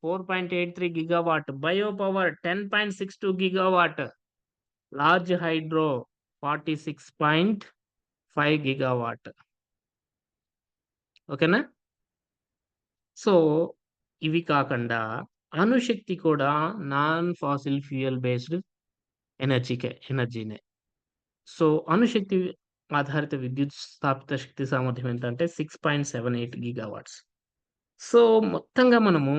4.83 gigawatt. Bio power 10.62 gigawatt. Large hydro 46.5 gigawatt. ఓకేనా? సో, ఇవి కాకుండా అణుశక్తి కూడా నాన్ ఫాసిల్ ఫ్యూయల్ బేస్డ్ ఎనర్జీనే. సో, అణుశక్తి ఆధారిత విద్యుత్ స్థాపిత శక్తి సామర్థ్యం ఎంత అంటే 6.78 గిగావాట్స్. సో, మొత్తంగా మనము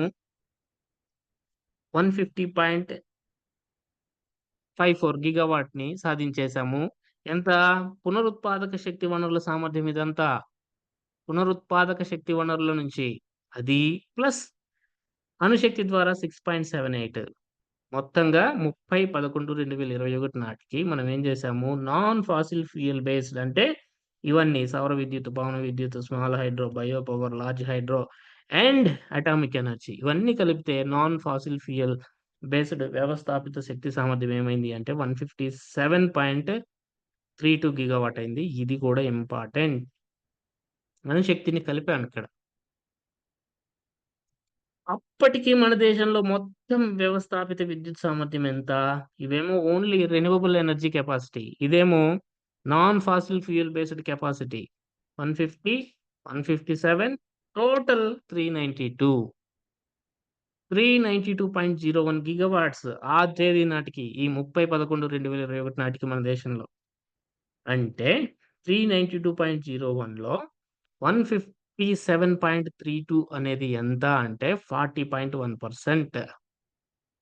150.54 గిగావాట్‌ని సాధించేసాము. ఎంత? పునరుత్పాదక శక్తి వనరుల సామర్థ్యం ఇదంతా. పునరుత్పాదక శక్తి వనరుల నుంచి. అది ప్లస్ అణుశక్తి ద్వారా 6.78. మొత్తంగా 30/11/2021 నాటికి మనం ఏం చేసాము, నాన్ ఫాసిల్ ఫ్యూయల్ బేస్డ్ అంటే ఇవన్నీ సౌర విద్యుత్, పవన విద్యుత్, small hydro, bio power, large hydro and atomic energy ఇవన్నీ కలిపితే నాన్ ఫాసిల్ ఫ్యూయల్ బేస్డ్ వ్యవస్థాపిత శక్తి సామర్థ్యం ఏమైంది అంటే 157.32 గిగావాట్ అయింది. ఇది కూడా ఇంపార్టెంట్. అణుశక్తిని కలిపాను ఇక్కడ. అప్పటికి మన దేశంలో మొత్తం వ్యవస్థాపిత విద్యుత్ సామర్థ్యం ఎంత? ఇవేమో ఓన్లీ రెన్యూవబుల్ ఎనర్జీ కెపాసిటీ. ఇదేమో non fossil fuel based capacity. 150, 157 total 392. 392.01 gigawatts ఆ తేదీ నాటికి ఈ 30/11/2021 నాటికి మన దేశంలో. అంటే 392.01లో 157.32 అనేది ఎంత అంటే 40.1%.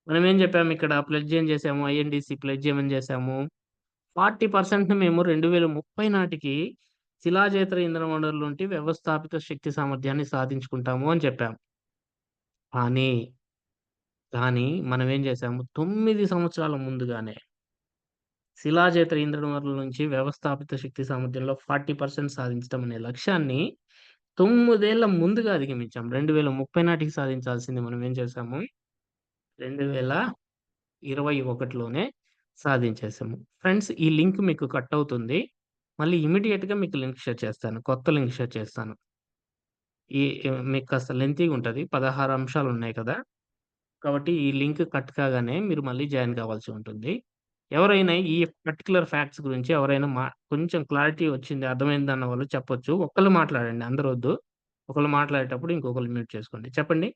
మనం ఏం చెప్పాము ఇక్కడ ప్లెడ్జ్ ఏం చేసాము, ఐఎన్‌డిసి ప్లెడ్జ్ ఏమని చేసాము, 40% మేము 2030 నాటికి శిలాజేతర ఇంధన వనరుల నుండి వ్యవస్థాపిత శక్తి సామర్థ్యాన్ని సాధించుకుంటాము అని చెప్పాము. కానీ మనం ఏం చేసాము 9 సంవత్సరాల ముందుగానే శిలాజేతర ఇంధన వనరుల నుంచి వ్యవస్థాపిత శక్తి సామర్థ్యంలో 40% సాధించడం అనే లక్ష్యాన్ని 9 ఏళ్ల ముందుగా అధిగమించాం. 2030 నాటికి సాధించాల్సింది మనం ఏం చేసాము 2021లోనే సాధించేసాము. ఫ్రెండ్స్, ఈ లింక్ మీకు కట్ అవుతుంది. మళ్ళీ ఇమ్మీడియేట్‌గా మీకు లింక్ షేర్ చేస్తాను. కొత్త లింక్ షేర్ చేస్తాను. మీకు కాస్త లెంతీగా ఉంటది. 16 అంశాలు ఉన్నాయి కదా! కాబట్టి ఈ లింక్ కట్ కాగానే మీరు మళ్ళీ జాయిన్ కావాల్సి ఉంటుంది. ఎవరైనా ఈ పర్టిక్యులర్ ఫ్యాక్ట్స్ గురించి ఎవరైనా కొంచెం క్లారిటీ వచ్చింది, అర్థమైందన్న వాళ్ళు చెప్పొచ్చు. ఒక్కళ్ళు మాట్లాడండి, అందరూ వద్దు. ఒకళ్ళు మాట్లాడేటప్పుడు ఇంకొకళ్ళు మ్యూట్ చేసుకోండి. చెప్పండి.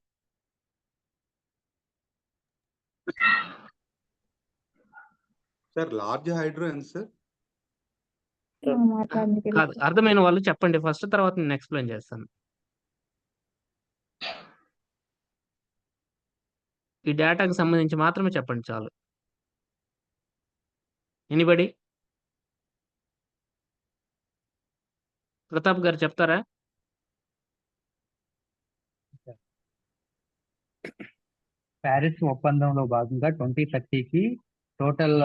సార్ లార్జ్ హైడ్రో ఎంత సార్?
కాదు, అర్థమైన వాళ్ళు చెప్పండి ఫస్ట్, తర్వాత నేను ఎక్స్‌ప్లెయిన్ చేస్తాను. ఈ డేటాకి సంబంధించి మాత్రమే చెప్పండి చాలు. ఎనీబడీ? ప్రతాప్ గారు చెప్తారా?
ప్యారిస్ ఒప్పందంలో భాగంగా 2030కి టోటల్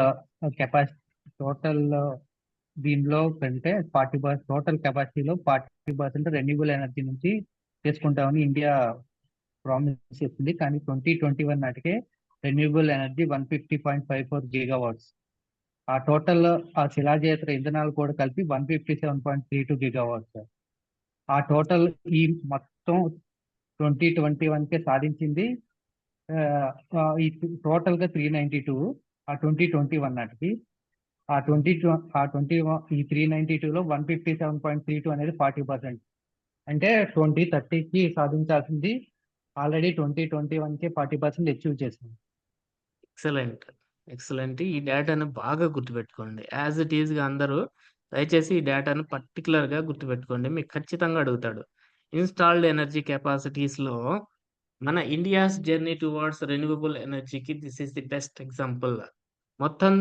దీనిలో కంటే 40% టోటల్ కెపాసిటీలో 40% రెన్యూబుల్ ఎనర్జీ నుంచి తీసుకుంటామని ఇండియా ప్రామిస్ చేసింది. కానీ 2021 నాటికే రెన్యూబుల్ ఎనర్జీ 150.54 గిగావాట్స్. ఆ టోటల్ ఆ శిలాజేతర ఇంధనాలు కూడా కలిపి 157.32 గిగావాట్స్. ఆ టోటల్ ఈ మొత్తం 2021కే సాధించింది ఈ టోటల్ గా 392. ఆ 2021 నాటికి ఈ 392లో 157.32 అనేది 40%. అంటే 2030కి సాధించాల్సింది ఆల్రెడీ 2021కే 40% అచీవ్ చేసింది.
ఎక్సలెంట్. ఈ డేటాను బాగా గుర్తుపెట్టుకోండి. యాజ్ ఇట్ ఈస్‌గా అందరూ దయచేసి ఈ డేటాను పర్టిక్యులర్‌గా గుర్తుపెట్టుకోండి. మీకు ఖచ్చితంగా అడుగుతాడు. ఇన్‌స్టాల్డ్ ఎనర్జీ కెపాసిటీస్‌లో మన ఇండియాస్ జర్నీ టువర్డ్స్ రెన్యూవబుల్ ఎనర్జీకి this is the best example. మొత్తం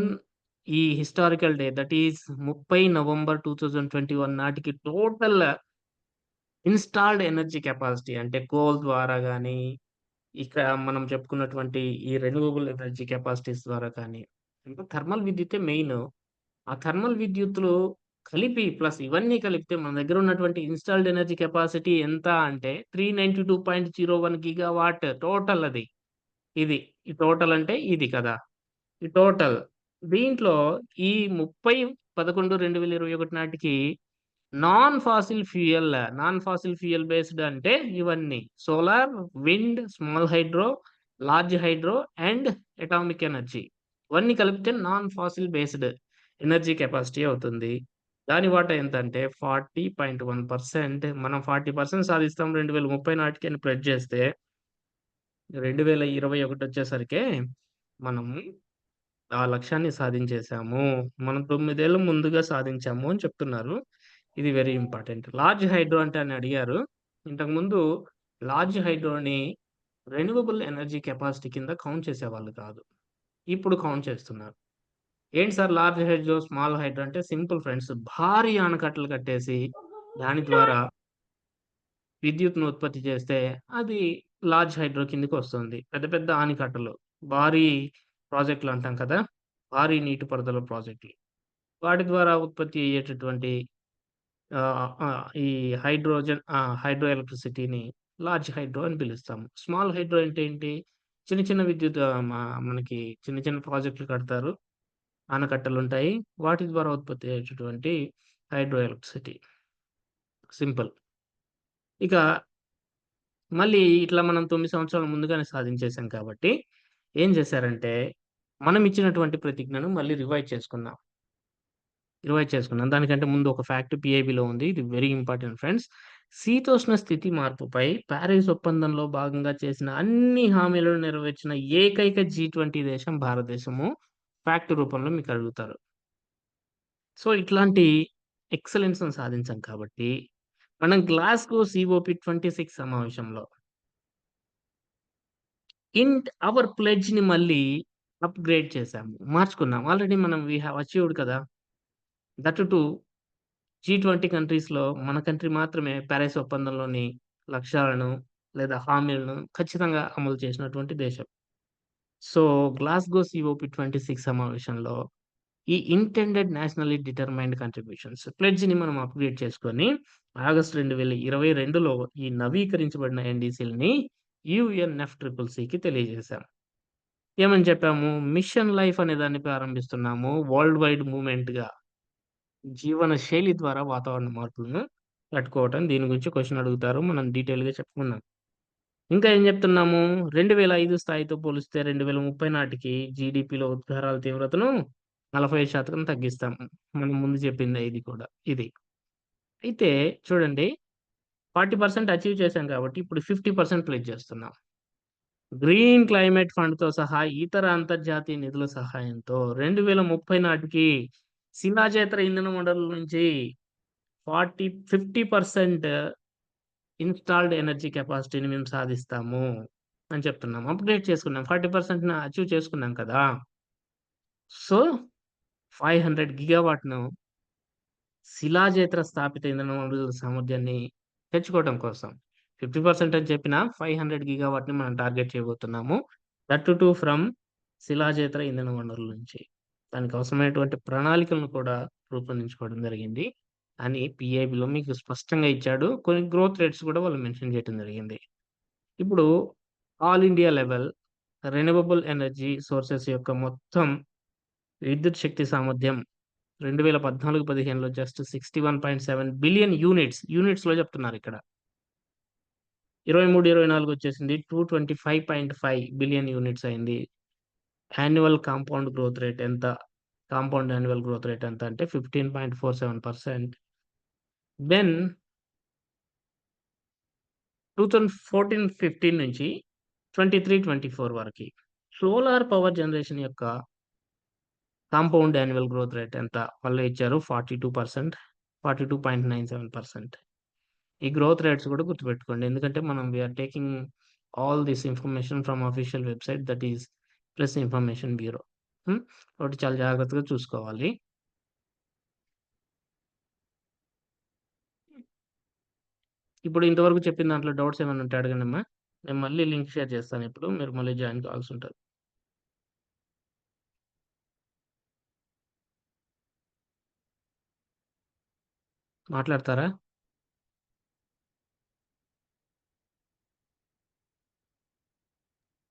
ఈ historical day that is 30 November 2021 నాటికి టోటల్ ఇన్‌స్టాల్డ్ ఎనర్జీ కెపాసిటీ అంటే కోల్ ద్వారా గానీ, ఇక్కడ మనం చెప్పుకున్నటువంటి ఈ రెన్యూవబుల్ ఎనర్జీ కెపాసిటీస్ ద్వారా కానీ, అంటే థర్మల్ విద్యుత్తే మెయిన్. ఆ థర్మల్ విద్యుత్తులు కలిపి ప్లస్ ఇవన్నీ కలిపితే మన దగ్గర ఉన్నటువంటి ఇన్‌స్టాల్డ్ ఎనర్జీ కెపాసిటీ ఎంత అంటే 392.01 గిగావాట్ టోటల్ అది. ఇది. ఈ టోటల్ అంటే ఇది కదా! ఈ టోటల్. దీంట్లో ఈ 30/11/2021 నాటికి నాన్ ఫాసిల్ ఫ్యూయల్ బేస్డ్ అంటే ఇవన్నీ solar, wind, small hydro, large hydro and atomic energy. ఇవన్నీ కలిపితే non fossil based energy capacity అవుతుంది. దాని వాటా ఎంతంటే 40.1%. మనం 40% సాధిస్తాం 2030 నాటికి అని ప్లెడ్జ్ చేస్తే 2021 వచ్చేసరికి మనము ఆ లక్ష్యాన్ని సాధించేసాము. మనం 9 ఏళ్ల ముందుగా సాధించాము అని చెప్తున్నారు. ఇది వెరీ ఇంపార్టెంట్. లార్జ్ హైడ్రో అంటే అని అడిగారు. ఇంతకుముందు లార్జ్ హైడ్రోని రెన్యూవబుల్ ఎనర్జీ కెపాసిటీ కింద కౌంట్ చేసేవాళ్ళు కాదు. ఇప్పుడు కౌంట్ చేస్తున్నారు. ఏంటి sir large hydro, small hydro అంటే సింపుల్ ఫ్రెండ్స్. భారీ ఆనకట్టలు కట్టేసి దాని ద్వారా విద్యుత్‌ను ఉత్పత్తి చేస్తే అది లార్జ్ హైడ్రో కిందకొస్తుంది. పెద్ద పెద్ద ఆనకట్టలు, భారీ ప్రాజెక్టులు అంటాం కదా! భారీ నీటిపారుదల ప్రాజెక్టులు. వాటి ద్వారా ఉత్పత్తి అయ్యేటటువంటి ఈ హైడ్రో ఎలక్ట్రిసిటీని లార్జ్ హైడ్రో అని పిలుస్తాము. స్మాల్ హైడ్రో అంటే ఏంటి? చిన్న చిన్న విద్యుత్ మనకి చిన్న చిన్న ప్రాజెక్టులు కడతారు. ఆనకట్టలుంటాయి. వాటి ద్వారా ఉత్పత్తి అయ్యేటటువంటి హైడ్రో ఎలక్ట్రిసిటీ. సింపుల్. ఇక మళ్ళీ ఇట్లా మనం 9 సంవత్సరాల ముందుగానే సాధించేసాం కాబట్టి, ఏం చేశారంటే, మనం ఇచ్చినటువంటి ప్రతిజ్ఞను మళ్ళీ రివైజ్ చేసుకున్నాం. దానికంటే ముందు ఒక ఫ్యాక్ట్ పీఐబీలో ఉంది. ఇది వెరీ ఇంపార్టెంట్ ఫ్రెండ్స్. శీతోష్ణ స్థితి మార్పుపై పారిస్ ఒప్పందంలో భాగంగా చేసిన అన్ని హామీలను నెరవేర్చిన ఏకైక G20 దేశం భారతదేశము. ఫ్యాక్ట్ రూపంలో మీకు అడుగుతారు. సో, ఇట్లాంటి ఎక్సలెన్స్‌ని సాధించాం కాబట్టి, మనం గ్లాస్గో COP26 సమావేశంలో అవర్ ప్లెడ్జ్‌ని మళ్ళీ అప్‌గ్రేడ్ చేశాము. మార్చుకున్నాం. ఆల్రెడీ మనం వి హావ్ అచీవ్డ్ కదా! దట్ టూ G20 కంట్రీస్‌లో మన కంట్రీ మాత్రమే పారిస్ ఒప్పందంలోని లక్ష్యాలను లేదా హామీలను ఖచ్చితంగా అమలు చేసినటువంటి దేశం. సో, గ్లాస్గో COP26 సమావేశంలో ఈ ఇంటెండెడ్ నేషనల్లీ డిటర్మైన్డ్ కంట్రిబ్యూషన్స్ ప్లెడ్జ్‌ని మనం అప్‌గ్రేడ్ చేసుకొని ఆగస్టు 2022లో ఈ నవీకరించబడిన ఎన్‌డీసీలని UNFCCCకి తెలియజేశాం. ఏమని చెప్పాము? మిషన్ లైఫ్ అనే దాన్ని ప్రారంభిస్తున్నాము. వరల్డ్ వైడ్ మూవ్‌మెంట్‌గా జీవన శైలి ద్వారా వాతావరణ మార్పులను తట్టుకోవటం. దీని గురించి క్వెషన్ అడుగుతారు. మనం డీటెయిల్‌గా చెప్పుకున్నాం. ఇంకా ఏం చెప్తున్నాము? 2005 స్థాయితో పోలిస్తే 2030 నాటికి జీడీపీలో ఉద్గారాల తీవ్రతను 45% తగ్గిస్తాము. మనం ముందు చెప్పిందే ఇది కూడా. ఇది. అయితే చూడండి 40% అచీవ్ చేశాం కాబట్టి ఇప్పుడు 50% ప్లెడ్జ్ చేస్తున్నాం. గ్రీన్ క్లైమేట్ ఫండ్‌తో సహా ఇతర అంతర్జాతీయ నిధుల సహాయంతో 2030 నాటికి శిలాజేతర ఇంధన వనరుల నుంచి 50% ఇన్‌స్టాల్డ్ ఎనర్జీ కెపాసిటీని మేము సాధిస్తాము అని చెప్తున్నాం. అప్‌గ్రేడ్ చేసుకున్నాం. 40%ని అచీవ్ చేసుకున్నాం కదా! సో, 500 గిగావాట్‌ను శిలాజేతర స్థాపిత ఇంధన వనరుల సామర్థ్యాన్ని తెచ్చుకోవడం కోసం 50% అని చెప్పినా 500 గిగావాట్‌ని మనం టార్గెట్ చేయబోతున్నాము. దట్ టూ ఫ్రమ్ శిలాజేతర ఇంధన వనరుల నుంచి. దానికి అవసరమైనటువంటి ప్రణాళికలను కూడా రూపొందించుకోవడం జరిగింది అని పీఐబీలో మీకు స్పష్టంగా ఇచ్చాడు. కొన్ని గ్రోత్ రేట్స్ కూడా వాళ్ళు మెన్షన్ చేయడం జరిగింది. ఇప్పుడు all India level renewable energy sources యొక్క మొత్తం విద్యుత్ శక్తి సామర్థ్యం 2014-15లో జస్ట్ 61.7 బిలియన్ యూనిట్స్‌లో చెప్తున్నారిక్కడ. 23-24 వచ్చేసింది 225.5 బిలియన్ యూనిట్స్ అయింది. యాన్యువల్ కాంపౌండ్ గ్రోత్ రేట్ ఎంత? కాంపౌండ్ యాన్యువల్ గ్రోత్ రేట్ ఎంత అంటే 15.47%. దెన్ 2014-15 నుంచి 23-24 వరకి సోలార్ పవర్ జనరేషన్ యొక్క కాంపౌండ్ యాన్యువల్ గ్రోత్ రేట్ ఎంత? వాళ్ళే ఇచ్చారు 42%, 42.97%. ఈ గ్రోత్ రేట్స్ కూడా గుర్తుపెట్టుకోండి. ఎందుకంటే మనం we are taking all this information from official website that is press information bureau. కాబట్టి చాలా జాగ్రత్తగా చూసుకోవాలి. ఇప్పుడు ఇంతవరకు చెప్పిన దాంట్లో డౌట్స్ ఏమైనా ఉంటే అడగండమ్మా. నేను మళ్ళీ లింక్ షేర్ చేస్తాను ఇప్పుడు. మీరు మళ్ళీ జాయిన్ కావాల్సి ఉంటది. మాట్లాడతారా?